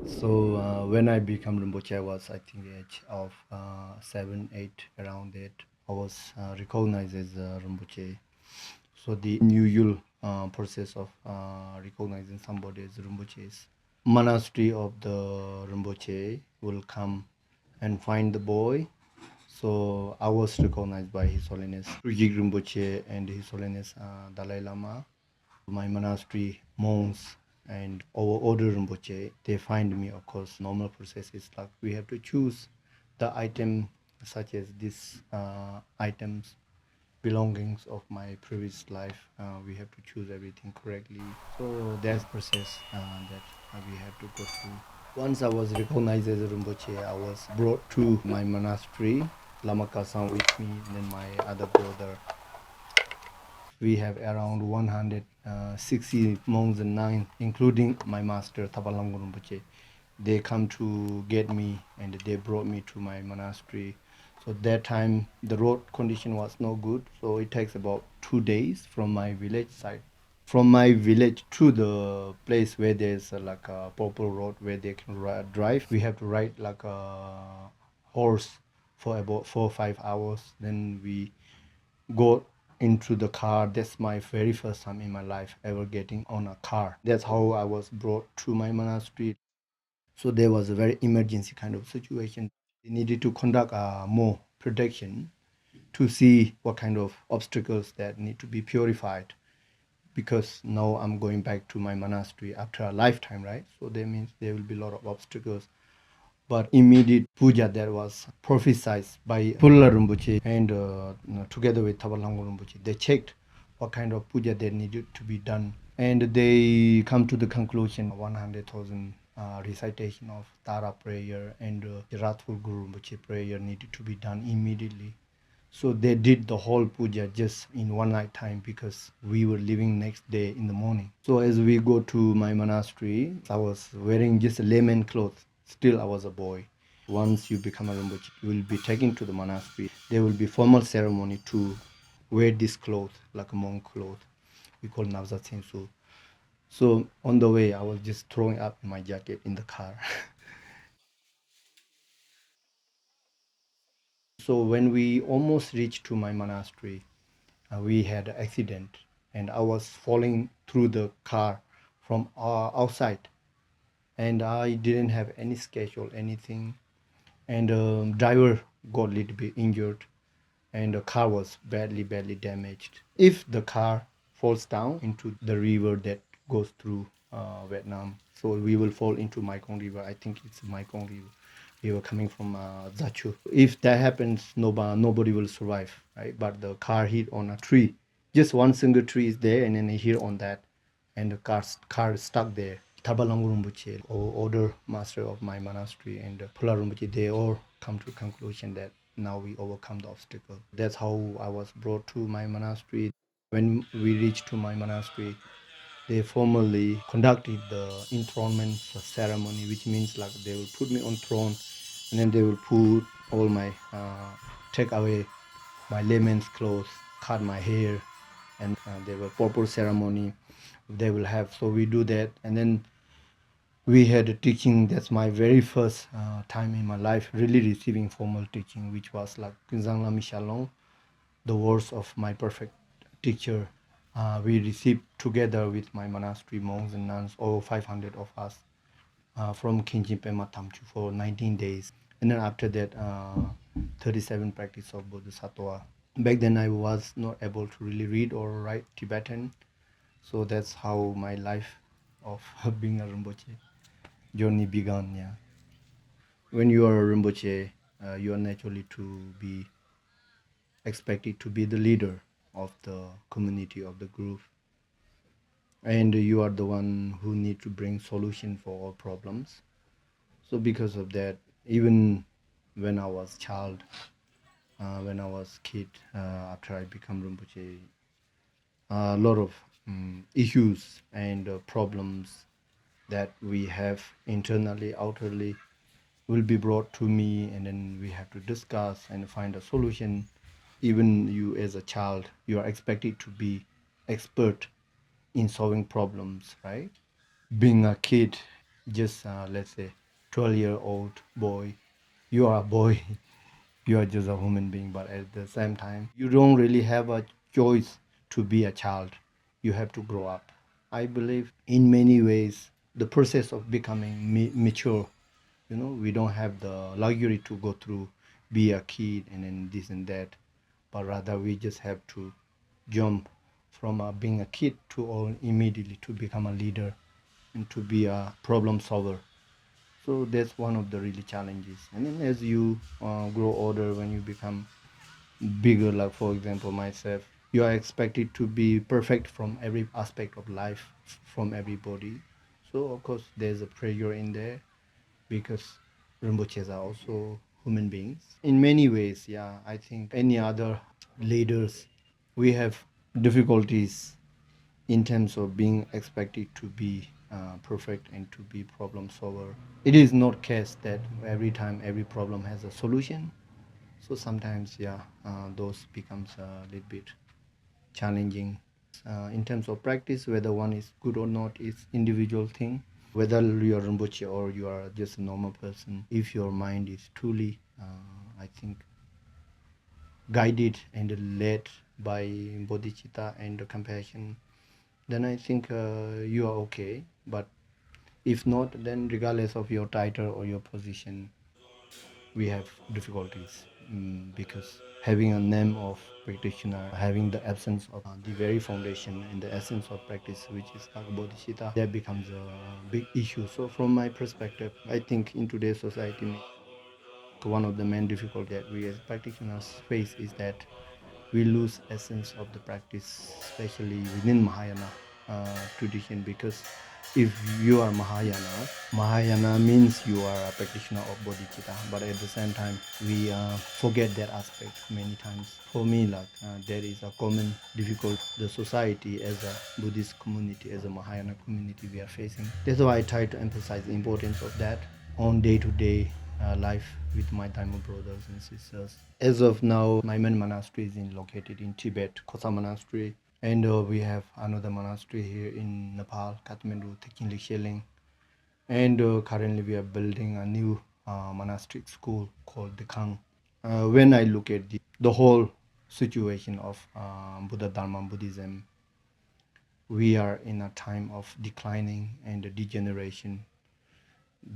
So when I became Rinpoche, I was, I think, the age of 7, 8, around that. I was recognized as Rinpoche. So the usual process of recognizing somebody as Rinpoche is monastery of the Rinpoche will come and find the boy. So I was recognized by His Holiness Tenzin Rinpoche and His Holiness Dalai Lama. My monastery monks and our order Rinpoche, they find me. Of course, normal process is like we have to choose the item, such as these items, belongings of my previous life. We have to choose everything correctly. So that's process that we have to go through. Once I was recognized as a Rinpoche, I was brought to my monastery, Lama Kasang with me, and then my other brother. We have around 160 monks and nuns, including my master, Tharpa Lhagon Rinpoche. They come to get me and they brought me to my monastery. So that time the road condition was no good, so it takes about 2 days from my village side. From my village to the place where there's like a proper road where they can drive, we have to ride like a horse for about 4 or 5 hours. Then we go into the car. That's my very first time in my life ever getting on a car. That's how I was brought to my monastery. So there was a very emergency kind of situation. They needed to conduct more protection to see what kind of obstacles that need to be purified, because now I'm going back to my monastery after a lifetime, right? So that means there will be a lot of obstacles. But immediate puja that was prophesied by Pulla Rinpoche and together with Tharpa Lhagon Rinpoche, they checked what kind of puja that needed to be done. And they come to the conclusion 100,000 recitation of Tara prayer and Rathful Guru Rinpoche prayer needed to be done immediately. So they did the whole puja just in one night time, because we were leaving next day in the morning. So as we go to my monastery, I was wearing just a layman clothes. Still I was a boy. Once you become a Rinpoche, you will be taken to the monastery. There will be formal ceremony to wear this cloth, like a monk cloth. We call Navzat Sensu. So on the way, I was just throwing up my jacket in the car. So when we almost reached to my monastery, we had an accident and I was falling through the car from outside, and I didn't have any sketch or anything, and driver got a little bit injured and the car was badly damaged. If the car falls down into the river that goes through Vietnam, so we will fall into Mekong River. I think it's Mekong River. We were coming from Zachu. If that happens, nobody will survive, right? But the car hit on a tree. Just one single tree is there, and then it hit on that, and the car is stuck there. Tharpa Lhagon Rinpoche, order master of my monastery, and Phula Rinpoche, they all come to conclusion that now we overcome the obstacle. That's how I was brought to my monastery. When we reached to my monastery, they formally conducted the enthronement ceremony, which means like they will put me on throne, and then they will put all my take away my layman's clothes, cut my hair, and there were proper ceremony they will have. So we do that, and then we had a teaching. That's my very first time in my life really receiving formal teaching, which was like Kunsang Lama'I Shalung, the words of my perfect teacher. We received together with my monastery monks and nuns, all 500 of us, from Rinchen Pema Khenrab for 19 days. And then after that, 37 practice of Bodhisattva Back then I was not able to really read or write Tibetan, so that's how my life of being a Rinpoche journey began. Yeah, when you are a Rinpoche, you are naturally to be expected to be the leader of the community, of the group, and you are the one who need to bring solution for all problems. So because of that, even when I was child, when I was kid, after I become Rinpoche, a lot of issues and problems that we have internally, outwardly, will be brought to me, and then we have to discuss and find a solution. Even you as a child, you are expected to be expert in solving problems, right? Being a kid, just let's say 12-year-old boy, you are a boy, you are just a human being, but at the same time, you don't really have a choice to be a child. You have to grow up. I believe in many ways, the process of becoming mature, we don't have the luxury to go through, be a kid and then this and that, but rather we just have to jump from being a kid to all immediately to become a leader and to be a problem solver. So that's one of the really challenges. And then as you grow older, when you become bigger, like for example myself, you are expected to be perfect from every aspect of life, from everybody. So of course there's a pressure in there, because Rinpoches are also human beings. In many ways, yeah, I think any other leaders, we have difficulties in terms of being expected to be perfect and to be problem solver. It is not case that every time every problem has a solution. So sometimes, yeah, those becomes a little bit challenging. In terms of practice, whether one is good or not is individual thing. Whether you are Rinpoche or you are just a normal person, if your mind is truly, I think, guided and led by bodhicitta and compassion, then I think you are okay. But if not, then regardless of your title or your position, we have difficulties, because having a name of practitioner, having the absence of the very foundation and the essence of practice, which is bodhicitta, that becomes a big issue. So from my perspective, I think in today's society, one of the main difficulties that we as practitioners face is that we lose essence of the practice, especially within Mahayana tradition. Because if you are Mahayana means you are a practitioner of bodhicitta. But at the same time, we forget that aspect many times. For me, like there is a common difficulty the society as a Buddhist community, as a Mahayana community, we are facing. That's why I try to emphasize the importance of that on day-to-day life with my Dharma brothers and sisters. As of now, my main monastery is located in Tibet, Kosa Monastery, and we have another monastery here in Nepal, Kathmandu, Tekin. And currently we are building a new monastic school called the Kang. When I look at the whole situation of Buddha Dharma Buddhism, we are in a time of declining and degeneration.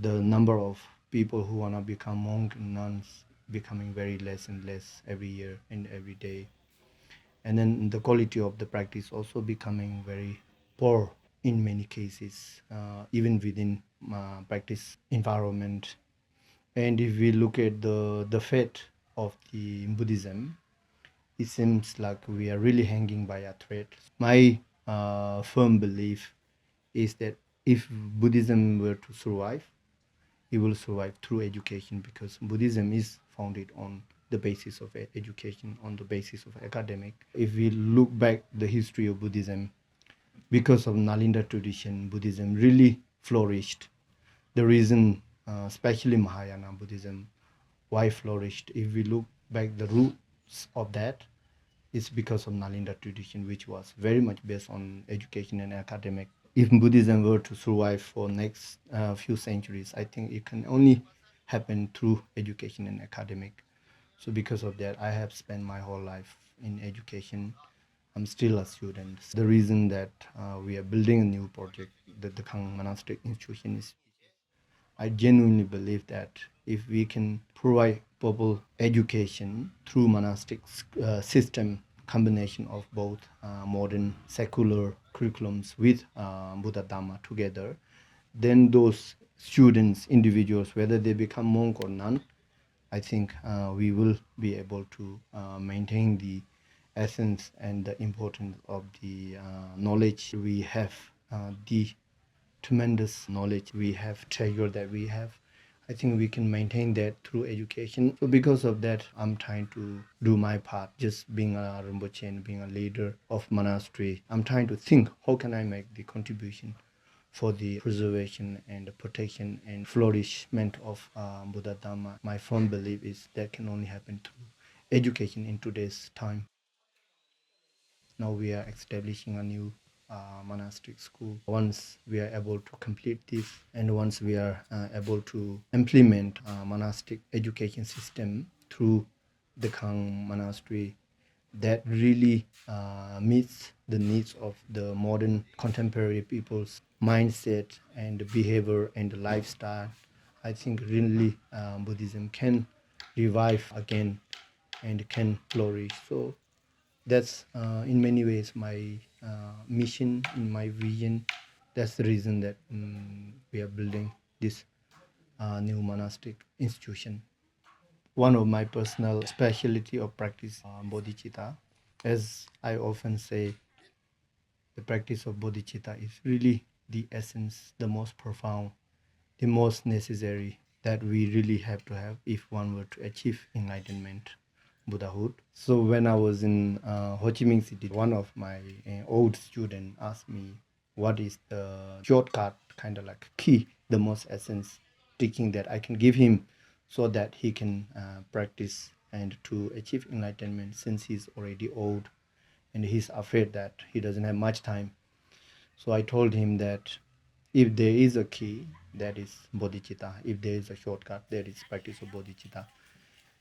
The number of people who want to become monk and nuns becoming very less and less every year and every day. And then the quality of the practice also becoming very poor in many cases, even within practice environment. And if we look at the fate of the Buddhism, it seems like we are really hanging by a thread. My firm belief is that if Buddhism were to survive, it will survive through education, because Buddhism is founded on the basis of education, on the basis of academic. If we look back the history of Buddhism, because of Nalinda tradition, Buddhism really flourished. The reason, especially Mahayana Buddhism, why flourished, if we look back the roots of that, it's because of Nalinda tradition, which was very much based on education and academic. If Buddhism were to survive for next few centuries, I think it can only happen through education and academic. So because of that, I have spent my whole life in education. I'm still a student. The reason that we are building a new project, the Kang Monastic Institution, is I genuinely believe that if we can provide proper education through monastic system, combination of both modern secular curriculums with Buddha Dhamma together, then those students, individuals, whether they become monk or nun, I think we will be able to maintain the essence and the importance of the knowledge we have, the tremendous knowledge we have, treasure that we have. I think we can maintain that through education. So because of that, I'm trying to do my part, just being a Rinpoche and being a leader of monastery. I'm trying to think, how can I make the contribution for the preservation and the protection and flourishment of Buddha Dhamma. My firm belief is that can only happen through education in today's time. Now we are establishing a new monastic school. Once we are able to complete this, and once we are able to implement a monastic education system through the Khang monastery, that really meets the needs of the modern contemporary people's mindset and behavior and lifestyle, I think really Buddhism can revive again and can flourish. So that's in many ways my mission, in my vision. That's the reason that we are building this new monastic institution. One of my personal specialty of practice, bodhicitta. As I often say, the practice of bodhicitta is really the essence, the most profound, the most necessary that we really have to have if one were to achieve enlightenment, Buddhahood. So when I was in Ho Chi Minh City, one of my old students asked me, what is the shortcut, kind of like key, the most essence teaching that I can give him so that he can practice and to achieve enlightenment, since he's already old and he's afraid that he doesn't have much time. So I told him that if there is a key, that is bodhicitta. If there is a shortcut, that is practice of bodhicitta.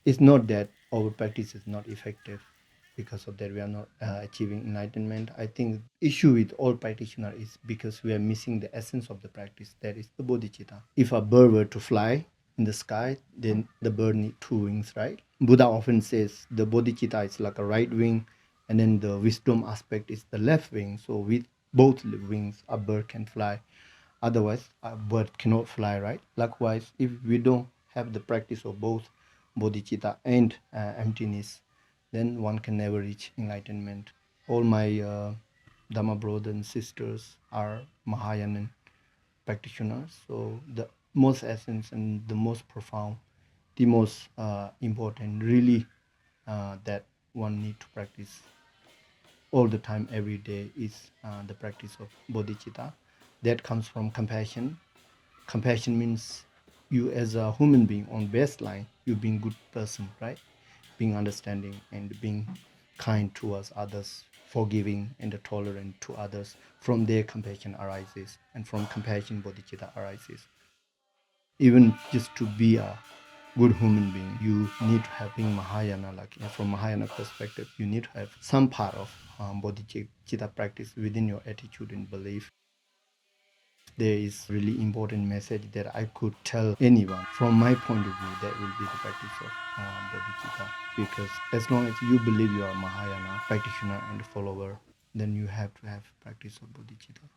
It's not that our practice is not effective. Because of that, we are not achieving enlightenment. I think issue with all practitioners is because we are missing the essence of the practice, that is the bodhicitta. If a bird were to fly in the sky, then the bird needs two wings, right? Buddha often says the bodhicitta is like a right wing, and then the wisdom aspect is the left wing. So with both wings, a bird can fly. Otherwise, a bird cannot fly, right? Likewise, if we don't have the practice of both bodhicitta and emptiness, then one can never reach enlightenment. All my Dhamma brothers and sisters are Mahayana practitioners. So the most essence and the most profound, the most important, really that one need to practice all the time, every day, is the practice of bodhicitta. That comes from compassion. Compassion means you as a human being on baseline, you being good person, right? Being understanding and being kind towards others, forgiving and tolerant to others. From there, compassion arises, and from compassion, bodhicitta arises. Even just to be a good human being, you need to have, being Mahayana, like from Mahayana perspective, you need to have some part of bodhicitta practice within your attitude and belief. There is really important message that I could tell anyone. From my point of view, that will be the practice of bodhicitta. Because as long as you believe you are a Mahayana practitioner and follower, then you have to have practice of bodhicitta.